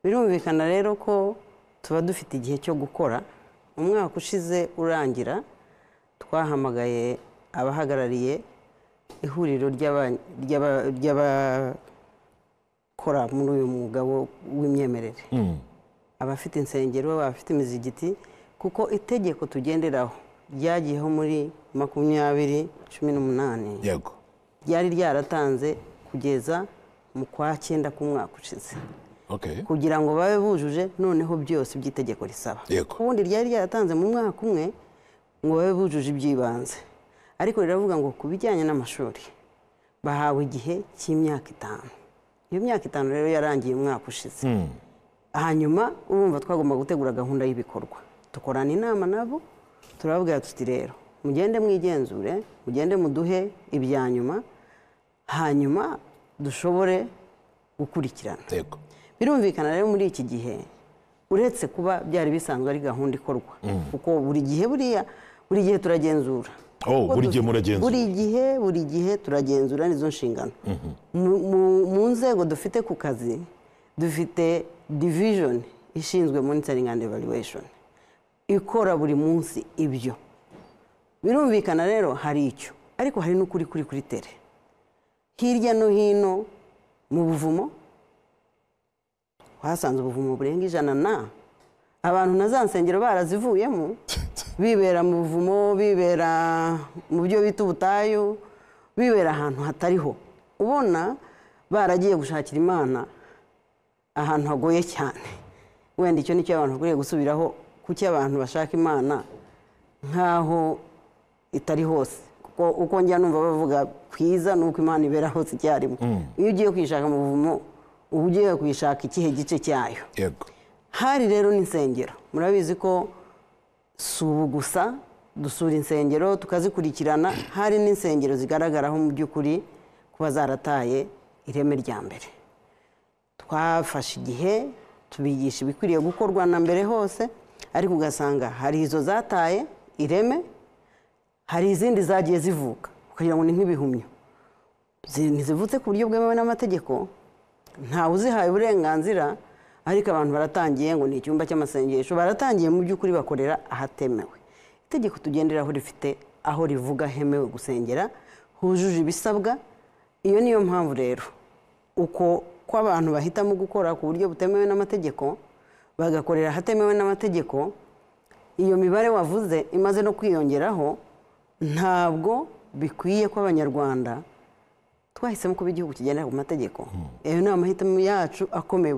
birumvikana rero ko tuba dufite igihe cyo gukora. Umwaka ushize urangira twahamagaye abahagarariye ihuriro ry'abakora muri uyu mwuga w'imyemerere, abafite insengero, abafite imizigiti, kuko itegeko tugenderaho ryagiyeho muri 2018 yego ryari ryaratanze kugeza mu kwa 9 k'umwaka ushize, kugira ngo babe bujuje noneho byose by'itegeko risaba. Ubundi ryari ryaratanze mu mwaka umwe ngo babe bujuje iby'ibanze, ariko riravuga ngo ku bijyanye n'amashuri bahawe igihe cy'imyaka 5. Iyo myaka 5 rero yarangiye umwaka ushize. Hanyuma urumva twagomba gutegura gahunda y'ibikorwa, tukorana inama nabo, turababwira tuti rero mugende mwigenzure, mugende muduhe ibyanyuma, hanyuma dushobore gukurikirana. Birumvikana rero muri iki gihe uretse kuba byari bisanzwe ari gahunda ikorwa, kuko buri gihe turagenzura. Buri gihe muragenzura? Buri gihe turagenzura, nizo nshingano. Mu nzego dufite ku kazi dufite division ishinzwe monitoring and evaluation ikora buri munsi ibyo. Birumvikana rero hari icyo, ariko hari n'ukuri kuri tere hirya no hino mu buvumo. Hasanze ubuvumo burenga 100 abantu na za nsengero barazivuyemo, bibera mu buvumo, bibera mu byo bita ubutayu, bibera ahantu hatariho, ubona baragiye gushakira Imana ahantu hagoye cyane. Wenda icyo nicyo abantu bakwiriye gusubiraho, kuki abantu bashaka Imana nkaho itari hose, kuko uko njya numva bavuga kwiza nuko Imana ibera hose icyarimwe. Iyo ugiye kwishaka mu buvumo uba ugiye kwishaka ikihe gice cyayo. Hari rero n'insengero, murabizi ko si ubu gusa dusura insengero tukazikurikirana, hari n'insengero zigaragaraho mu by'ukuri kuba zarataye ireme rya mbere. Twafashe igihe tubigisha ibikwiriye gukorwa na mbere hose, ariko ugasanga hari izo zataye ireme, hari izindi zagiye zivuka kugira ngo ni nk'ibihumyo, ntizivutse ku buryo bwemewe n'amategeko, ntawe uzihaye uburenganzira, ariko abantu baratangiye ngo ni icyumba cy'amasengesho, baratangiye mu by'ukuri bakorera ahatemewe. Itegeko tugenderaho rifite aho rivuga hemewe gusengera, hujuje ibisabwa. Iyo niyo mpamvu rero uko abantu bahitamo gukora ku buryo butemewe n'amategeko bagakorera ahatemewe n'amategeko, iyo mibare wavuze imaze no kwiyongeraho, ntabwo bikwiye ko Abanyarwanda twahisemo kuba igihugu kigendera ku mategeko. Iyo ni amahitamo yacu akomeye,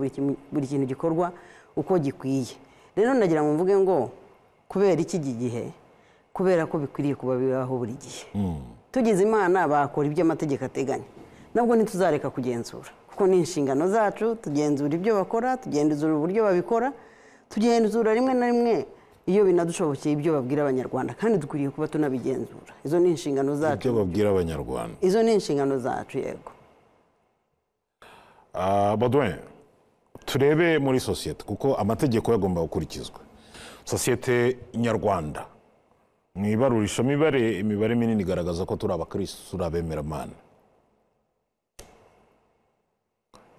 buri kintu gikorwa uko gikwiye. Rero ndagira ngo mvuge ngo kubera iki gihe, kubera ko bikwiriye kuba bibaho buri gihe. Tugize Imana bakora ibyo amategeko ateganya, nabwo ntituzareka kugenzura, kuko ni inshingano zacu. Tugenzura ibyo bakora, tugenzura uburyo babikora, tugenzura rimwe na rimwe iyo binadushobokeye ibyo babwira Abanyarwanda, kandi dukwiriye kuba tunabigenzura. Izo ni inshingano zacu. Ibyo babwira Abanyarwanda, izo ni inshingano zacu. Yego. Baudouin, turebe muri sosiyete, kuko amategeko yagomba gukurikizwa. Sosiyete nyarwanda mu ibarurishamibare, imibare minini igaragaza ko turi abakristo, turi abemeramana.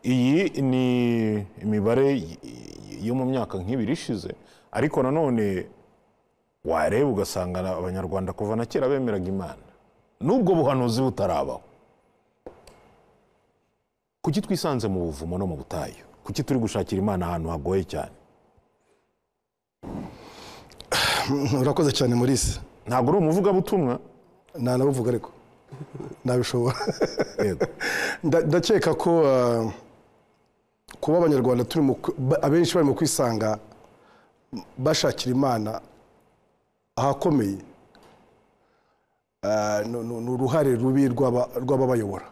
Iyi ni imibare yo mu myaka nk'ibiri ishize, ariko nanone wareba ugasanga Abanyarwanda kuva na kera bemeraga Imana, nubwo buhanuzi butarabaho. Kuki twisanze mu buvumo no mu butayu? Kuki turi gushakira Imana ahantu hagoye cyane? Urakoze cyane Maurice. Ntabwo uri umuvugabutumwa? Nanabuvuga ariko nabishobora. Ndakeka ko kuba Abanyarwanda turi abenshi bari mu kwisanga bashakira Imana ahakomeye, ni uruhare rubi rw'ababayobora.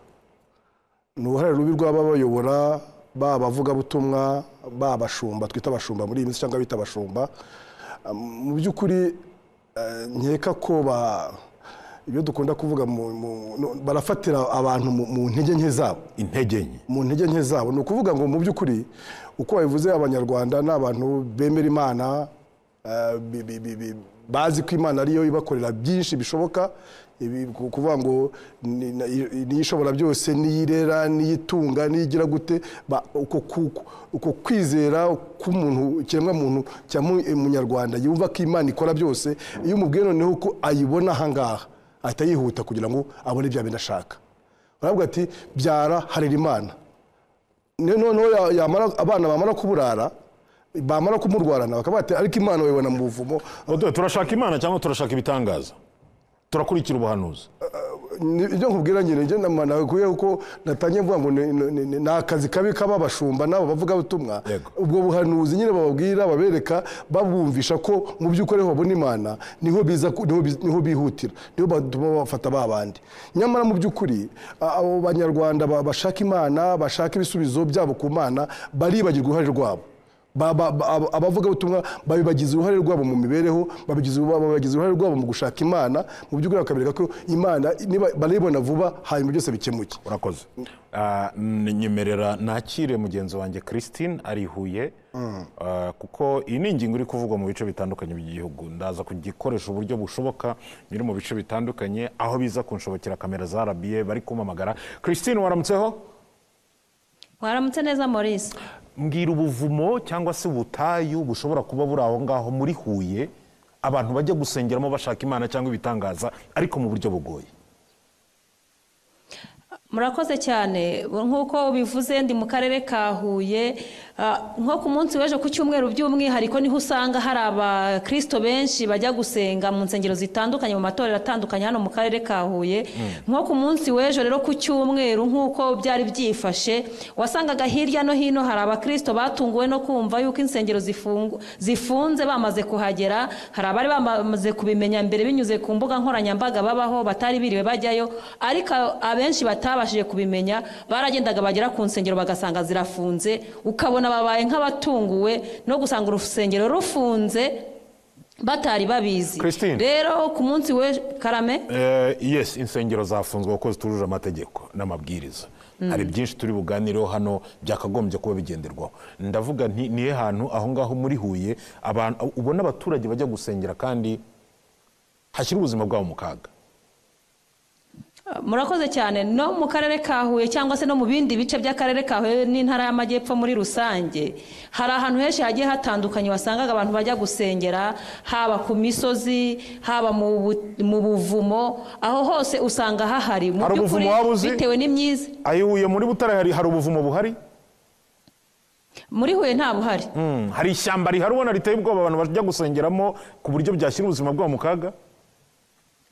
Ni uruhare rubi rw'ababayobora, bavugabutumwa, abashumba, twita abashumba muri iyi minsi cyangwa bita abashumba. Mu by'ukuri nkeka ko ibyo dukunda kuvuga barafatira abantu mu ntege nke zabo. Mu ntege nke zabo. Ni ukuvuga ngo mu by'ukuri uko babivuze, Abanyarwanda ni abantu bemera Imana, bazi ko Imana ariyo ibakorera byinshi bishoboka, kuvuga ngo niyo ishobora byose, niyirera, niyitunga, niyigira gute, uko kwizera k'umuntu, ikiremwa muntu cya munyarwanda yumva ko Imana ikora byose, iyo umubwiye noneho ko ayibona ahangaha ahita yihuta kugira ngo abone bya bintu ashaka. Baravuga ati byara harera Imana, noneho abana bamara kuburara, bamara kumurwarana bakavuga ati ariko Imana wayibona mu buvumo. Turashaka Imana cyangwa turashaka ibitangaza? Turakurikira ubuhanuzi. Ibyo nkubwira nyine njye namana kuko natangiye mvuga ngo ni akazi kabi k'ababashumba nabo bavuga ubutumwa. Ubwo buhanuzi nyine bababwira, babereka, babumvisha ko mu by'ukuri babona Imana niho bihutira, niho bafata babandi. Nyamara mu by'ukuri abo banyarwanda bashaka Imana, bashaka ibisubizo byabo ku Mana, baribagirwa uruhare rwabo. Abavuga ubutumwa babibagize uruhare rwabo mu mibereho, babigize uruhare rwabo mu gushaka Imana, mu by'ukuri bakabereka ko Imana baribona vuba hanyuma byose bikemuke. Urakoze. Nyemerera nakire mugenzi wanjye Christine ari Huye, kuko iyi ni ingingo iri kuvugwa mu bice bitandukanye by'igihugu. Ndaza kugikoresha uburyo bushoboka nyiri mu bice bitandukanye, aho biza kunshobokera kamera za RBA bari kumamagara. Christine, waramutseho? Waramutse neza Maurice. Mbwira ubuvumo cyangwa se ubutayu bushobora kuba buri aho ngaho muri Huye abantu bajya gusengeramo bashaka Imana cyangwa ibitangaza ariko mu buryo bugoye. Murakoze cyane, nk'uko ubivuze ndi mu karere ka Huye, nko ku munsi w'ejo ku cyumweru by'umwihariko niho usanga hari abakristo benshi bajya gusenga mu nsengero zitandukanye, mu matorero atandukanye hano mu karere ka Huye. Nko ku munsi w'ejo rero ku cyumweru nk'uko byari byifashe, wasangaga hirya no hino hari abakristo batunguwe no kumva yuko insengero zifunze bamaze kuhagera. Hari abari bamaze kubimenya mbere binyuze ku mbuga nkoranyambaga babaho, batari biriwe bajyayo, ariko abenshi babashije kubimenya baragendaga bagera ku nsengero bagasanga zirafunze, ukabona babaye nk'abatunguwe no gusanga urusengero rufunze batari babizi. Rero ku munsi we Karame, yes, insengero zafunzwe kuko zitujuje amategeko n'amabwiriza. Hari byinshi turi buganireho hano byakagombye kuba bigenderwaho. Ndavuga nti nihe hantu aho ngaho muri Huye abantu ubona abaturage bajya gusengera kandi hashyira ubuzima bwabo mu kaga? Murakoze cyane. No mu karere ka Huye cyangwa se no mu bindi bice by'akarere ka Huye n'intara y'Amajyepfo muri rusange, hari ahantu henshi hagiye hatandukanye wasangaga abantu bajya gusengera, haba ku misozi, haba mu buvumo, aho hose usanga hahari. Mu by'ukuri bitewe n'imyiza. Huye muri Butare hari ubuvumo buhari? Muri Huye nta buhari. Hari ishyamba rihari ubona riteye ubwoba abantu bajya gusengeramo ku buryo byashyira ubuzima bwabo mu kaga?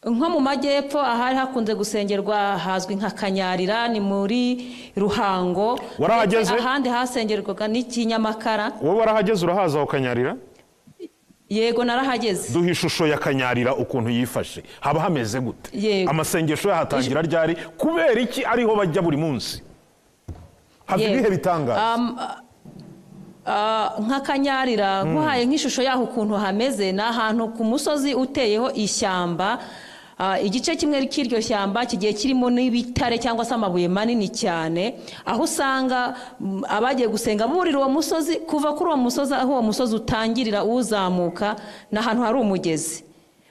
Nko mu majyepfo ahari hakunze gusengerwa hazwi nka Kanyarira, ni muri Ruhango. Warahageze? Ahandi hasengerwaga n'Ikinyamakara. Wowe warahageze urahaza aho Kanyarira? Yego narahageze. Duha ishusho ya Kanyarira ukuntu yifashe, haba hameze gute? Amasengesho yahatangira ryari? Kubera iki ariho bajya buri munsi? Hava ibihe bitangaza? Nka Kanyarira nkuhaye nk'ishusho yaho ukuntu hameze, ni ahantu ku musozi uteyeho ishyamba. Igice kimwe cy'iryo shyamba kigiye kirimo n'ibitare cyangwa se amabuye manini cyane, aho usanga abagiye gusenga burira uwo musozi, kuva kuri uwo musozi aho uwo musozi utangirira uzamuka n'ahantu hari umugezi.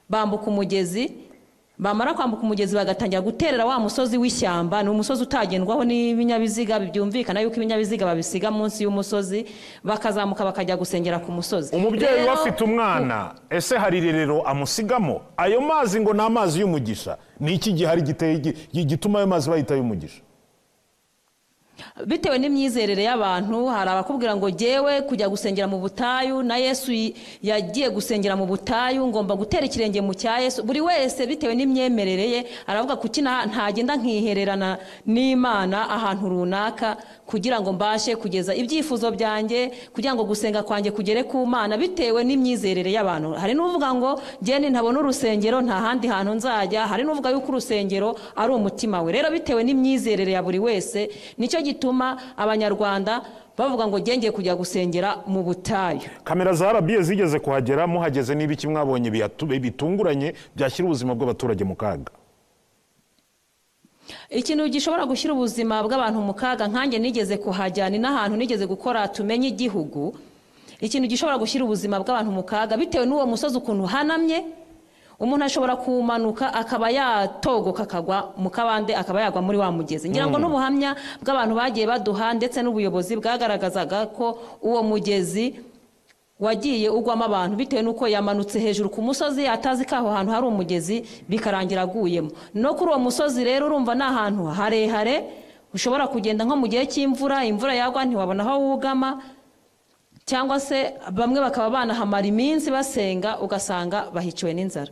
Bambuka umugezi, bamara kwambuka umugezi bagatangira guterera wa musozi w'ishyamba. Ni umusozi utagendwaho n'ibinyabiziga, byumvikana yuko ibinyabiziga babisiga munsi y'umusozi, bakazamuka bakajya gusengera ku musozi. Umubyeyi wafite umwana, ese hari irerero amusigamo? Ayo mazi ngo ni amazi y'umugisha, ni iki gihari gituma ayo mazi bayita y'umugisha? Bitewe n'imyizerere y'abantu, hari abakubwira ngo jewe kujya gusengera mu butayu, na Yesu yagiye gusengera mu butayu, ngomba gutera ikirenge mu cya Yesu. Buri wese bitewe n'imyemerere ye aravuga kuki ntagenda nkihererana n'Imana ahantu runaka kugira ngo mbashe kugeza ibyifuzo byanjye, kugira ngo gusenga kwanjye kugere ku Mana, bitewe n'imyizerere y'abantu. Hari n'uvuga ngo jye ntabona urusengero nta handi hantu nzajya, hari n'uvuga yuko urusengero ari umutima we. Rero bitewe n'imyizerere ya buri wese nicyo gituma abanyarwanda bavuga ngo gengeye kujya gusengera mu butayu. Kamera za RBA zigeze kuhagera, muhageze n'ibiki mwabonye bitunguranye byashyira ubuzima bw'abaturage mu kaga? Ikintu gishobora gushyira ubuzima bw'abantu mu kaga, nkanjye nigeze kuhajya, ni n'ahantu nigeze gukora tumenye igihugu. ikintu gishobora gushyira ubuzima bw'abantu mu kaga bitewe n'uwo musozi ukuntu uhanamye. Umuntu ashobora kumanuka akaba yatogoka akagwa mu kabande akaba yagwa muri wa mugezi. Ngira ngo n'ubuhamya bw'abantu bagiye baduha ndetse n'ubuyobozi bwagaragazaga ko uwo mugezi wagiye ugwamo abantu bitewe n'uko yamanutse hejuru ku musozi atazi ko aho hantu hari umugezi bikarangira aguyemo. No kuri uwo musozi rero urumva ni ahantu harehare ushobora kugenda nko mu gihe cy'imvura, imvura yagwa ntiwabona aho wugama, cyangwa se bamwe bakaba banahamara iminsi basenga ugasanga bahiciwe n'inzara.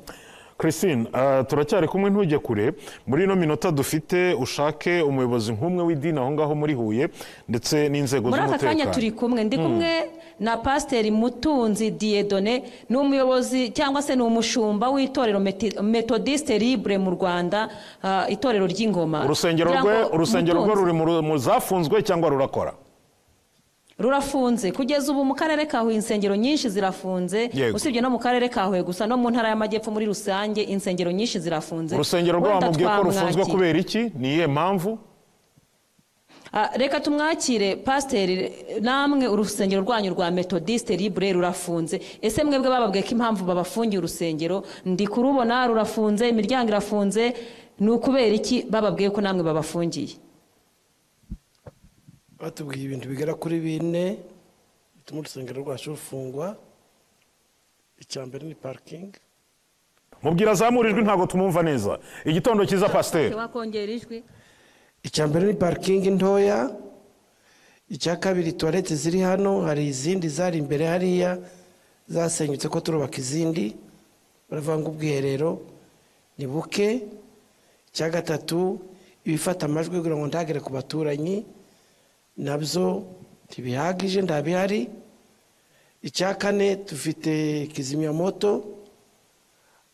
Christine, turacyari kumwe ntujye kure. Muri ino minota dufite ushake umuyobozi nk'umwe w'idini aho ngaho muri Huye ndetse n'inzego z'umutekano. Muri aka kanya turi kumwe, ndi kumwe na Pasiteri Mutunzi Dieudonné, ni umuyobozi cyangwa se ni umushumba w'itorero Methodiste Libre mu Rwanda, itorero ry'Ingoma. Urusengero rwe ruri mu zafunzwe cyangwa rurakora? Rurafunze kugeza ubu mu karere ka Huye insengero nyinshi zirafunze, usibye no mu karere ka Huye gusa, no mu ntara y'Amajyepfo muri rusange insengero nyinshi zirafunze. Urusengero rwamubwiye ko rufunzwe kubera iki? Ni iyihe mpamvu? Reka tumwakire Pasiteri, namwe urusengero rwanyu rwa Methodiste Libre rurafunze. Ese mwebwe bababwiye ko impamvu babafungiye urusengero? Ndi kurubona rurafunze, imiryango irafunze, ni ukubera iki bababwiye ko namwe babafungiye? Batubwiye ibintu bigera kuri 4 bituma urusengero rwacu rufungwa. Icyambere ni parking. Mubwira azamurijwe ntago tumumva neza. Igitondo cyiza Pasiteri. Wakongera ijwi. Icyambere ni parking ntoya. Icya kabiri toilette ziri hano, hari izindi zari imbere hariya zasenyutse ko turubaka izindi. Baravanga ubwiherero ni buke. Icya gatatu ibifata amajwi kugira ngo ndagere ku baturanyi nabyo ntibihagije ndabihari. Icya kane dufite kizimyamoto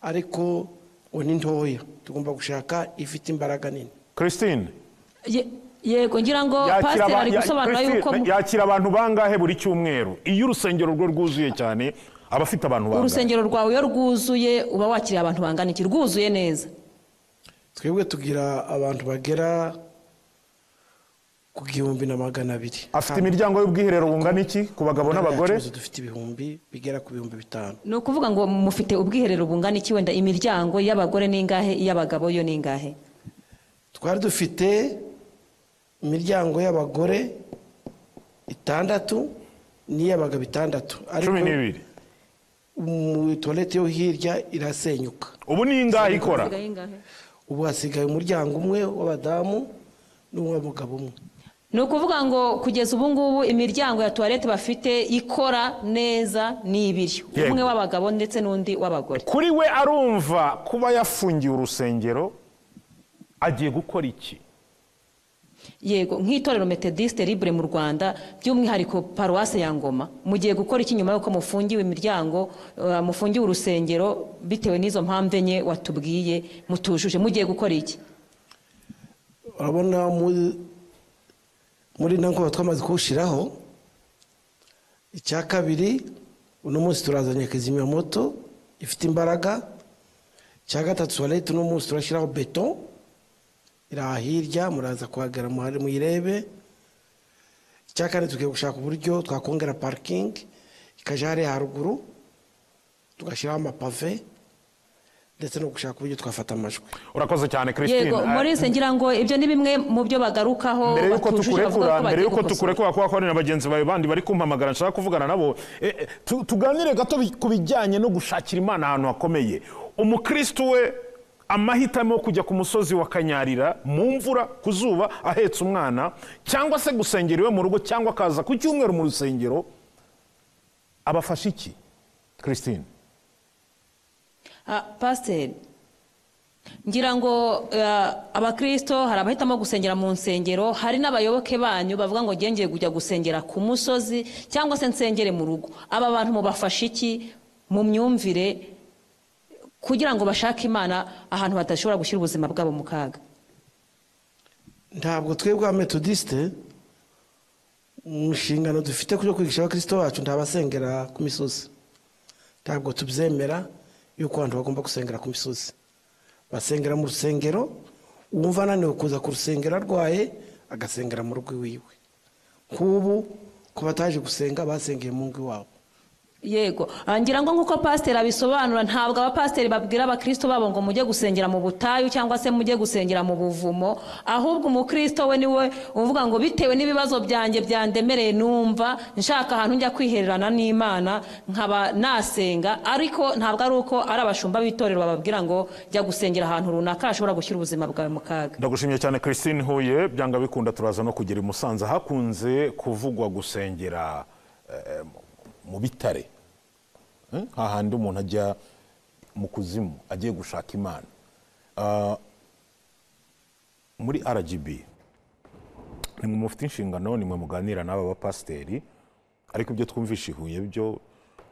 ariko ngo ni ntoya, tugomba gushaka ifite imbaraga nini. Christine, yego ngira ngo Pasiteri ari gusobanura yuko yakira abantu bangahe buri cyumweru? Iyo urusengero rwo rwuzuye cyane abafite abantu bangahe? Urusengero rwawe iyo rwuzuye uba wakiriye abantu bangana iki rwuzuye neza? Twebwe tugira abantu bagera ku 1,200. Afite imiryango y'ubwiherero bungana iki ku bagabo n'abagore? Dufite ibihumbi bigera ku 5,000. No kuvuga ngo mufite ubwiherero bungana iki? Wenda imiryango y'abagore n'ingahe, y'abagabo yo n'ingahe? Twari dufite imiryango y'abagore 6 n'iy'abagabo 6, ariko 12 mu toilette yo hirya irasenyuka. Ubu ni ingahe ikora? Ubu hasigaye umuryango umwe w'abadamu n'uw'abagabo umwe. Ni ukuvuga ngo kugeza ubu ngubu imiryango ya toilette bafite ikora neza ni 2, umwe w'abagabo ndetse n'undi w'abagore. Kuri we arumva kuba yafungiye urusengero agiye gukora iki? Yego, nk'itorero Methodiste Libre mu Rwanda by'umwihariko Paruwase ya Ngoma, mugiye gukora iki nyuma yuko mufungiwe imiryango, mufungiwe urusengero bitewe n'izo mpamvu enye watubwiye mutujuje, mugiye gukora iki? Urabona muri nanko twamaze kushiraho. Icya kabiri uno munsi turazanye kizimyamoto ifite imbaraga. Icya gatatu toilette uno munsi turashiraho beton irahirya, muraza kuhagera muyirebe. Icya kane tugiye gushaka uburyo twakongera parking ikaja hari haruguru tugashiraho amapave ndetse no gushaka uburyo twafata amajwi. Urakoze cyane Christine. Yego, Maurice ngira ngo ibyo ni bimwe mu byo bagarukaho mbere yuko tukurekura kwa kone na bagenzi bawe bandi bari kumpamagara nshaka kuvugana nabo. Tuganire gato kubijyanye no gushakira Imana ahantu hakomeye. Umukristo we amahitamo kujya ku musozi wa Kanyarira mu mvura ku zuba ahetse umwana, cyangwa se gusengera iwe mu rugo, cyangwa akaza ku cyumweru mu rusengero, abafasha iki Christine? Pasiteri, ngira ngo abakristo hari abahitamo gusengera mu nsengero, hari n'abayoboke banyu bavuga ngo ngiye kujya gusengera ku musozi cyangwa se nsengere mu rugo. Aba bantu mubafasha iki mu myumvire kugira ngo bashake Imana ahantu badashobora gushyira ubuzima bwabo mu kaga? Ntabwo twebwe Methodiste mu nshingano dufite kujya kwigisha abakristo bacu ntabasengera ku misozi. Ntabwo tubyemera yuko abantu bagomba gusengera ku misozi. Basengera mu rusengero, wumva ananiwe kuza ku rusengero arwaye agasengera mu rugo iwiwe. Nk'ubu ko bataje gusenga basengeye mu ngo iwabo. yego ngira ngo nk'uko pasiteri abisobanura ntabwo abapasiteri babwira abakristo babo ngo mujye gusengera mu butayu cyangwa se mujye gusengera mu buvumo, ahubwo umukristo we niwe uvuga ngo bitewe n'ibibazo byanjye byandemereye numva nshaka ahantu njya kwihererana n'Imana nkaba nasenga, ariko ntabwo ari uko ari abashumba b'itorero bababwira ngo jya gusengera ahantu runaka hashobora gushyira ubuzima bwawe mu kaga. Ndagushimye cyane Christine Huye, byanga bikunda turaza no kugira i Musanze hakunze kuvugwa gusengera mu bitare, hahandi umuntu ajya mu kuzimu agiye gushaka Imana. Muri RGB nimwe mufite inshingano, nimwe muganira n'aba bapasiteri, ariko ibyo twumvishe Huye byo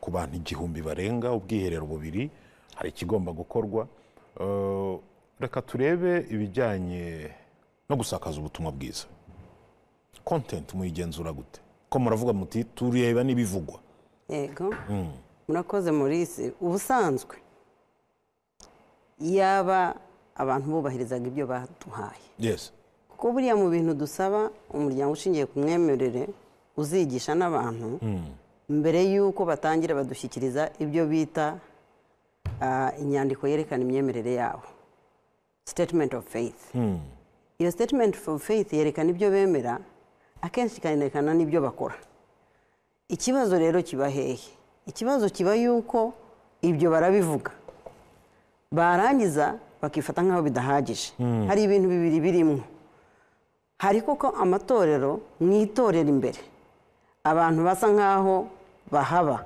ku bantu 1000 barenga ubwiherero bubiri hari ikigomba gukorwa. Reka turebe ibijyanye no gusakaza ubutumwa bwiza. Content muyigenzura gute? Ko muravuga muti tureba n'ibivugwa. Yego. Murakoze Maurice. Ubusanzwe yaba abantu bubahirizaga ibyo baduhaye. Yes. Kuko buriya mu bintu dusaba umuryango ushingiye ku mwemerere uzigisha n'abantu mbere y'uko batangira badushyikiriza ibyo bita inyandiko yerekana imyemerere yabo, statement of faith. Iyo statement of faith yerekana ibyo bemera, akenshi ikanerekana n'ibyo bakora. Ikibazo rero kiba hehe? Ikibazo kiba yuko ibyo barabivuga barangiza bakifata nk'aho bidahagije. Hari ibintu bibiri birimo. Hari koko amatorero mwitorera imbere abantu basa nk'aho bahaba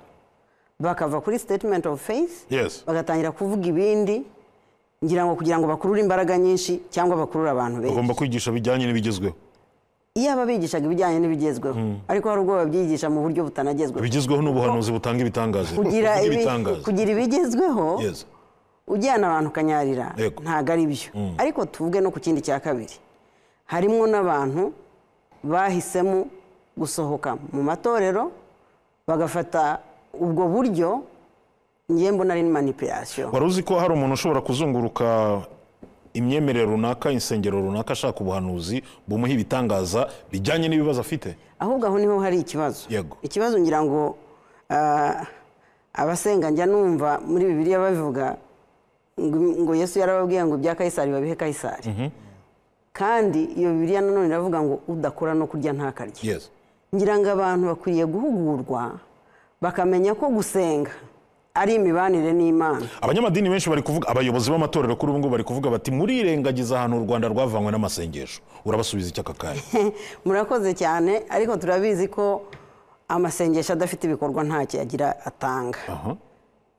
bakava kuri statement of faith, Yes. bagatangira kuvuga ibindi ngira ngo kugira ngo bakurure imbaraga nyinshi cyangwa bakurure abantu benshi. Bagomba kwigisha bijyanye n'ibigezweho. Iyo ababigishaga ibijyanye n'ibigezweho, ariko hari ubwo babyigisha mu buryo butanagezweho. Ibigezweho n'ubuhanuzi butanga ibitangaza. Kugira ibigezweho, Yes. ujyana abantu kanyarira Yego. ntago ari byo. Ariko tuvuge no ku kindi cya kabiri. Harimo n'abantu bahisemo gusohoka mu matorero bagafata ubwo buryo, ngiye mbona ari manipulation. Wari uzi ko hari umuntu ushobora kuzunguruka imyemerere runaka, insengero runaka, ashaka ubuhanuzi bumuha ibitangaza bijyanye n'ibibazo afite? Ahubwo aho niho hari ikibazo. Yego. Ikibazo ngira ngo abasenga njya numva muri Bibiliya babivuga ngo Yesu yarababwiye ngo ibya Kayisari babihe Kayisari. Kandi iyo Bibiliya nanone iravuga ngo udakora no kurya ntakarye. Yes. Ngira ngo abantu bakwiriye guhugurwa bakamenya ko gusenga ari imibanire n'Imana. Abanyamadini benshi bari kuvuga, abayobozi b'amatorero kuri ubu ngubu bari kuvuga bati murirengagiza ahantu u Rwanda rwavanywe n'amasengesho. Urabasubiza iki aka kanya? Murakoze cyane, ariko turabizi ko amasengesho adafite ibikorwa ntacyo yagira atanga.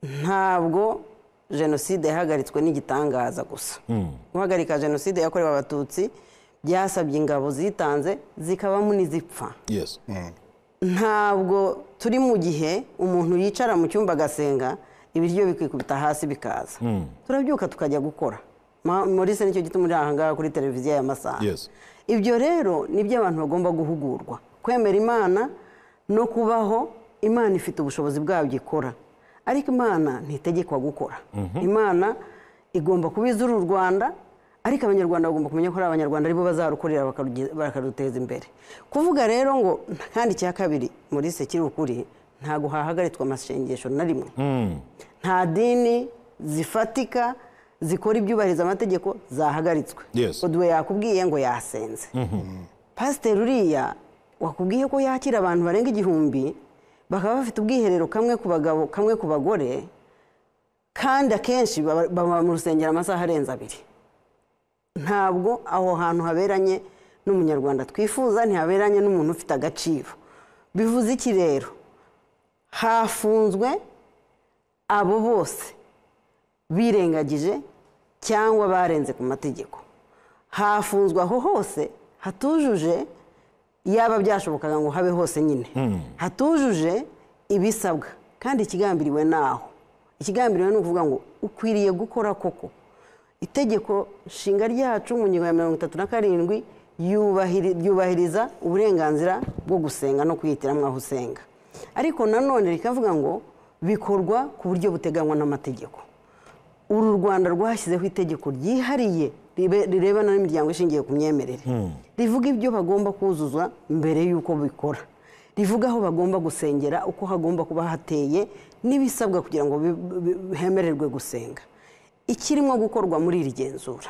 Ntabwo jenoside yahagaritswe n'igitangaza gusa. Guhagarika jenoside yakorewe Abatutsi byasabye ingabo zitanze zikabamo n'izipfa. Yes. Ntabwo turi mu gihe umuntu yicara mu cyumba agasenga ibiryo bikikubita hasi bikaza. Turabyuka tukajya gukora. Maurice nicyo gituma uri aha ngaha kuri televiziyo ya Masaha. Yes. Ibyo rero nibyo abantu bagomba guhugurwa. Kwemera Imana no kubaho, Imana ifite ubushobozi bwabyo ikora. Ariko Imana ntitegekwa gukora. Imana igomba kubizura u Rwanda, ariko abanyarwanda bagomba kumenya ko ari abanyarwanda aribo bazarukorera bakaruteza imbere. Kuvuga rero ngo kandi cya kabiri Maurice kiri ukuri, ntago hahagaritswe amasengesho na rimwe. Nta dini zifatika zikora ibyubahiriza amategeko zahagaritswe. Yes. Odwe yakubwiye ngo yasenze. Pasiteri uriya wakubwiye ko yakira abantu barenga 1000 bakaba bafite ubwiherero kamwe ku bagabo kamwe ku bagore, kandi akenshi baba mu rusengero amasaha arenze 2. Ntabwo aho hantu haberanye n'umunyarwanda twifuza, ntihaberanye n'umuntu ufite agaciro. Bivuze iki rero? Hafunzwe abo bose birengagije cyangwa barenze ku mategeko. Hafunzwe aho hose hatujuje, yaba byashobokaga ngo habe hose nyine, hatujuje ibisabwa. Kandi ikigambiriwe naho, ikigambiriwe ni ukuvuga ngo ukwiriye gukora koko. Itegeko nshinga ryacu mu ngingo ya 37 yubahiriza uburenganzira bwo gusenga no kwihitiramo aho usenga, ariko nanone rikavuga ngo bikorwa ku buryo buteganywa n'amategeko. Uru Rwanda rwashyizeho itegeko ryihariye rirebana n'imiryango ishingiye ku myemerere, rivuga ibyo bagomba kuzuza mbere y'uko bikora. rivuga aho bagomba gusengera, uko hagomba kuba hateye n'ibisabwa kugira ngo hemererwe gusenga. Ikirimo gukorwa muri iri genzura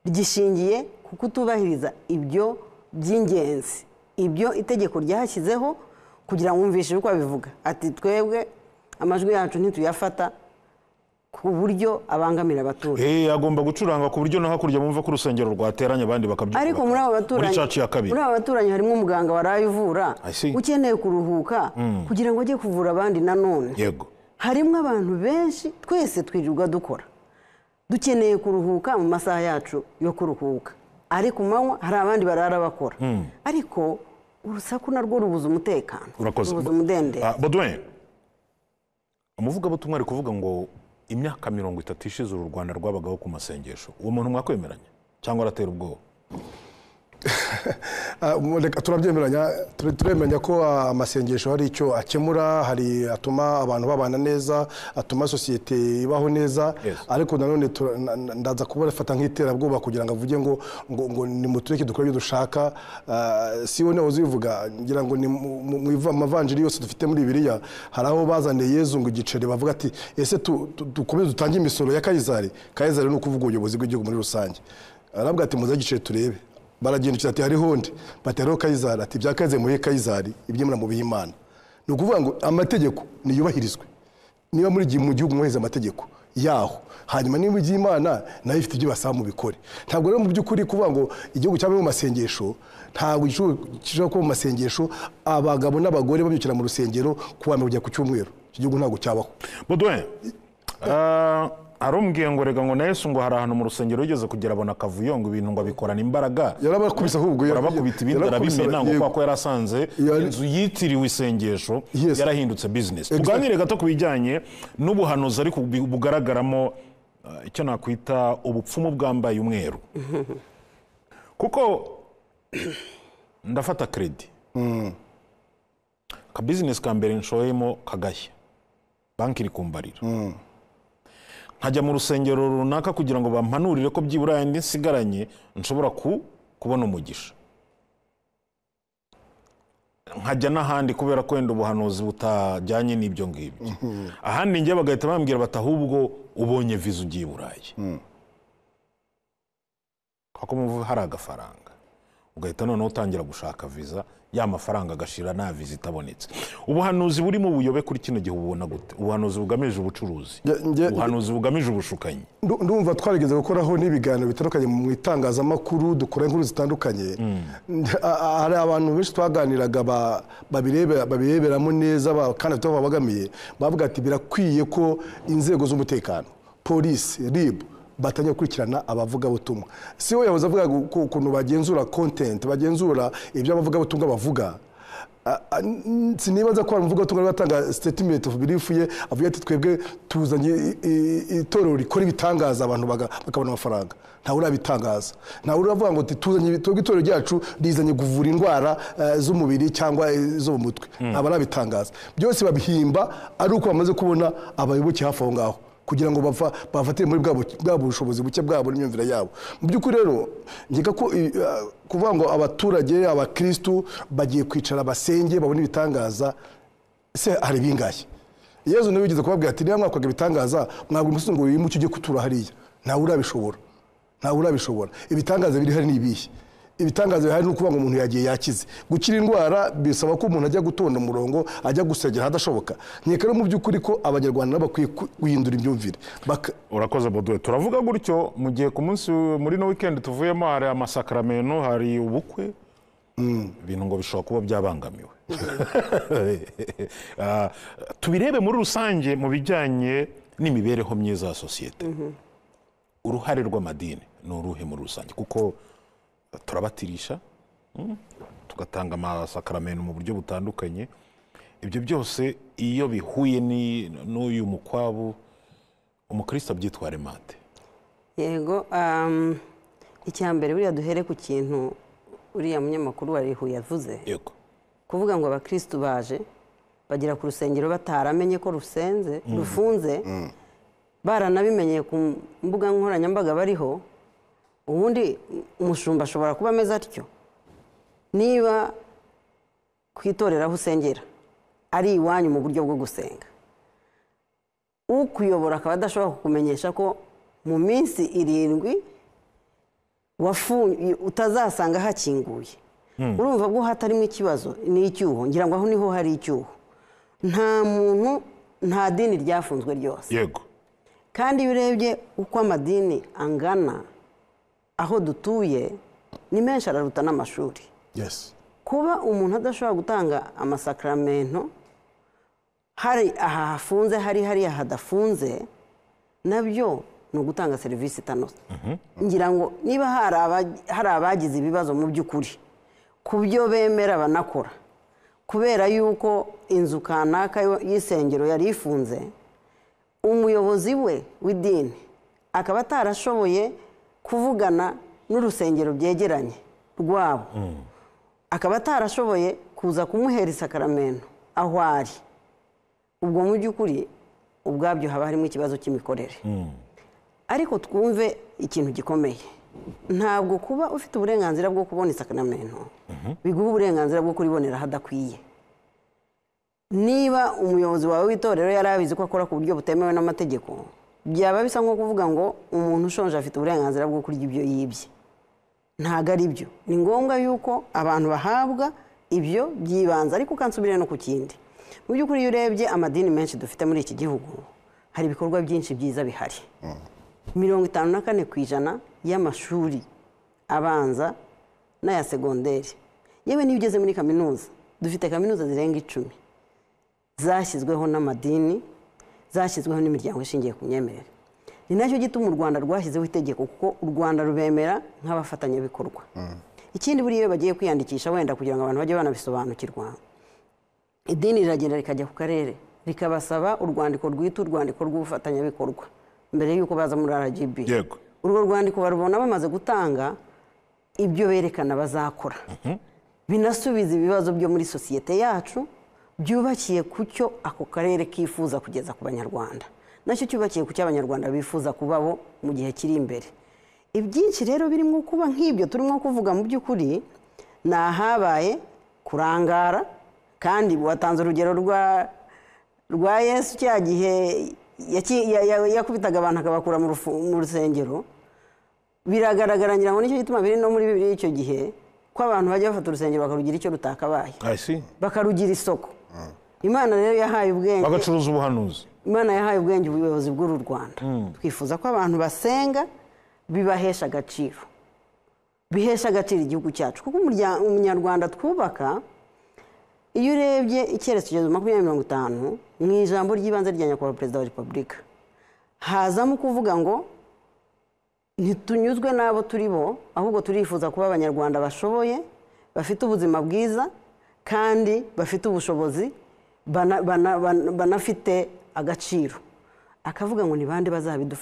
gishingiye ku kutubahiriza ibyo by'ingenzi, ibyo itegeko ryashyizeho kugira ngo wumvishe uko abivuga ati twebwe amajwi yacu ntituyafata ku buryo abangamira abaturage. Agomba gucuranga ku buryo no hakurya bumva ko urusengero rwateranye abandi bakabyuka. Ariko muri abo baturanyi, muri abo baturanyi harimo umuganga waraye uvura ukeneye kuruhuka kugira ngo ajye kuvura abandi nanone. Yego. Harimo abantu benshi twese twirirwa dukora dukeneye kuruhuka mu masaha yacu yo kuruhuka, ariko manywa hari abandi barara bakora. Ariko urusaku narwo rubuza umutekano, rubuza umudendezo. Baudouin, umuvugabutumwa ari kuvuga ngo imyaka 30 ishize u Rwanda rwabagaho ku masengesho. Uwo muntu mwakwemeranya cyangwa aratera ubwoba? Turemenya ko amasengesho hari icyo akemura, hari atuma abantu babana neza, atuma sosiyete ibaho neza. Ariko nanone ndaza kuba rafata nk'iterabwoba kugira ngo avuge ngo ni mutureke dukora ibyo dushaka. Si wowe uzivuga, ngira ngo ni mu mavanjiri yose dufite muri Bibiliya hari aho bazaniye Yezu ngo igiceri bavuga ati ese dukomeze dutange imisoro ya Kayizari. Kayizari ni ukuvuga ubuyobozi bw'igihugu muri rusange. Arabwira ati muze igiceri turebe. Baragenda ati hariho ndi batero Kayizari ati byakaze muri Kayizari ibyo muri mu bihimana. Ni ukuvuga ngo amategeko niyubahirizwe, niba muri mu gihugu mweza amategeko yaho, hanyuma niba iby'Imana nayo ifite ibyo basaba mu bikore. Ntabwo rero mu by'ukuri kuvuga ngo igihugu cyaba mu masengesho, ntabwo kije ko mu masengesho abagabo n'abagore babyukira mu rusengero kuwa mbere ku cyumweru. Igihugu ntabwo cyabaho. Baudouin, arumbwiye ngo rega ngo na Yesu ngo hari ahantu mu rusengero yigeze kugera abona akavuyo ngo ibintu ngo abikorana imbaraga. Yarabakubise ahubwo yarabakubita ibindi arabimena ngo kwa yarasanze inzu yitiriwe isengesho yarahindutse business. Tuganire gato kubijyanye n'ubuhanuzi ariko bugaragaramo icyo nakwita ubupfumu bwambaye umweru. Kuko ndafata credit. Ka business ka mbere nshoyemo kagashya. Banki iri kumbarira. Nkajya mu rusengero runaka kugira ngo bampanurire ko byibura yandi nsigaranye nshobora kubona umugisha. Nkajya n'ahandi kubera ko wenda ubuhanuzi butajyanye n'ibyo ngibyo. Ahandi njye bagahita bambwira bati ahubwo ubonye viza ugiye Burayi. Kako muvu hari agafaranga. Ugahita noneho utangira gushaka viza, ya mafaranga agashira nta viza itabonetse. Ubuhanuzi buri mu buyobe kuri kino gihe ubona gute? Ubuhanuzi bugamije ubucuruzi, ubuhanuzi bugamije ubushukanyi. Ndumva twarigeze gukoraho n'ibiganiro bitandukanye mu itangazamakuru, dukora inkuru zitandukanye. Hari abantu benshi twaganiraga babireberamo neza kandi bafite aho babagamiye, bavuga ati birakwiye ko inzego z'umutekano, polisi, RIB batanya gukurikirana abavuga butumwa. Si we yahoze avuga ukuntu bagenzura content, bagenzura ibyo abavuga butumwa bavuga. Sinibaza ko abavuga butumwa batanga statement of belief ye, avuga ati twebwe tuzanye itorero rikora ibitangaza abantu bakabona amafaranga. Nta urabitangaza. Nta uravuga ngo tuzanye twebwe itorero ryacu rizanye kuvura indwara z'umubiri cyangwa zo mu mutwe. Abarabitangaza. Byose babihimba ari uko bamaze kubona abayoboke hafi aho ngaho, kugira ngo bafatire muri bwa bushobozi buke bwabo n'imyumvire yabo. Mu by'ukuri rero ngika ko kuvuga ngo abaturage abakristo bagiye kwicara basenge babone ibitangaza, se hari bingahe? Yezu nawe yigeze kubabwira ati niba mwakwaga ibitangaza mwabwo umusungu wimucyo ujye kutura hariya. Nta urabishobora, nta urabishobora. Ibitangaza biri hari nibihe? Ibitangaza bihari nukuvuga ngo umuntu yagiye yakize. Gukira indwara bisaba ko umuntu ajya gutonda umurongo, ajya gusengera hadashoboka. Nkeka rero mu by'ukuri ko abanyarwanda bakwiye guhindura imyumvire. Urakoze Baudouin. Turavuga gutyo mu gihe ku munsi muri no weekend tuvuyemo hari amasakramentu, hari ubukwe. Ibintu ngo bishobora kuba byabangamiwe. Tubirebe muri rusange mu bijyanye n'imibereho myiza ya sosiyete. Uruhare rw'amadini ni uruhe muri rusange? Kuko turabatirisha, tugatanga amasakramentu mu buryo butandukanye. Ibyo byose iyo bihuye n'uyu mukwabu, umukristo abyitware mate? Yego, icyambere buriya duhere ku kintu uriya munyamakuru warihuye yavuze. Yego. Kuvuga ngo abakristo baje bagera ku rusengero bataramenye ko rufunze, baranabimenye ku mbuga nkoranyambaga bariho. Ubundi umushumba ashobora kuba ameze atyo. Niba ku itorero aho usengera ari iwanyu mu buryo bwo gusenga, ukuyobora akaba adashobora kukumenyesha ko mu minsi 7 utazasanga hakinguye, urumva bwo hatarimo ikibazo ni icyuho. Ngira ngo aho niho hari icyuho. Nta muntu, nta dini ryafunzwe ryose. Yego. Kandi iyo urebye uko amadini angana aho dutuye ni menshi, araruta n'amashuri. Yes. Kuba umuntu adashobora gutanga amasakramento, hari aha hafunze, hari hariya hadafunze, nabyo ni ugutanga serivisi itanoze. Ngira ngo niba hari abagize ibibazo mu by'ukuri ku byo bemera banakora, kubera yuko inzu kanaka y'isengero yari ifunze, umuyobozi we w'idini akaba atarashoboye kuvugana n'urusengero byegeranye rwabo, akaba atarashoboye kuza kumuhera isakramento aho ari, ubwo mu by'ukuri ubwabyo haba harimo ikibazo cy'imikorere. Ariko twumve ikintu gikomeye, ntabwo kuba ufite uburenganzira bwo kubona isakramento biguha uburenganzira bwo kuribonera hadakwiye. Niba umuyobozi wawe w'itorero yari abizi ko akora ku buryo butemewe n'amategeko, byaba bisa nko kuvuga ngo umuntu ushonje afite uburenganzira bwo kurya ibyo yibye. Ntabwo ari byo. Ni ngombwa yuko abantu bahabwa ibyo byibanze, ariko ukansubira no ku kindi. Mu by'ukuri iyo urebye amadini menshi dufite muri iki gihugu, hari ibikorwa byinshi byiza bihari. 54% y'amashuri abanza n'aya segonderi, yewe niyo ugeze muri kaminuza, dufite kaminuza zirenga 10 zashyizweho n'amadini, zashyizweho n'imiryango ishingiye ku myemerere. Ni nacyo gituma u Rwanda rwashyizeho itegeko, kuko u Rwanda rubemera nk'abafatanyabikorwa. Ikindi buriya iyo bagiye kwiyandikisha, wenda kugira ngo abantu bajye banabisobanukirwa, idini riragenda rikajya ku karere rikabasaba urwandiko rwita urwandiko rw'ubufatanyabikorwa mbere y'uko baza muri RGB. Yego. Urwo rwandiko barubona bamaze gutanga ibyo berekana bazakora, binasubiza ibibazo byo muri sosiyete yacu, byubakiye ku cyo ako karere kifuza kugeza ku banyarwanda, nacyo cyubakiye ku cyo abanyarwanda bifuza kubaho mu gihe kiri imbere. Ibyinshi rero birimo kuba nk'ibyo turimo kuvuga, mu by'ukuri ni ahabaye kurangara. Kandi watanze urugero rwa Yesu cya gihe yakubitaga abantu akabakura mu rusengero. Biragaragara, ngira ngo nicyo gituma biri no muri Bibiliya icyo gihe ko abantu bajya bafata urusengero bakarugira icyo rutakabaye, bakarugira isoko. Imana rero yahaye ubwenge, bagacuruza ubuhanuzi. Imana yahaye ubwenge ubuyobozi bw'uru Rwanda. Twifuza ko abantu basenga bibahesha agaciro, bihesha agaciro igihugu cyacu, kuko umunyarwanda twubaka, iyo urebye icyerekezo 2050 mu ijambo ry'ibanze rya nyakubahwa Perezida wa Repubulika, hazamo kuvuga ngo ntitunyuzwe n'abo turi bo, ahubwo turifuza kuba abanyarwanda bashoboye, bafite ubuzima bwiza, kandi bafite ubushobozi, banafite agaciro. Akavuga ngo ni bande bazabidufasha.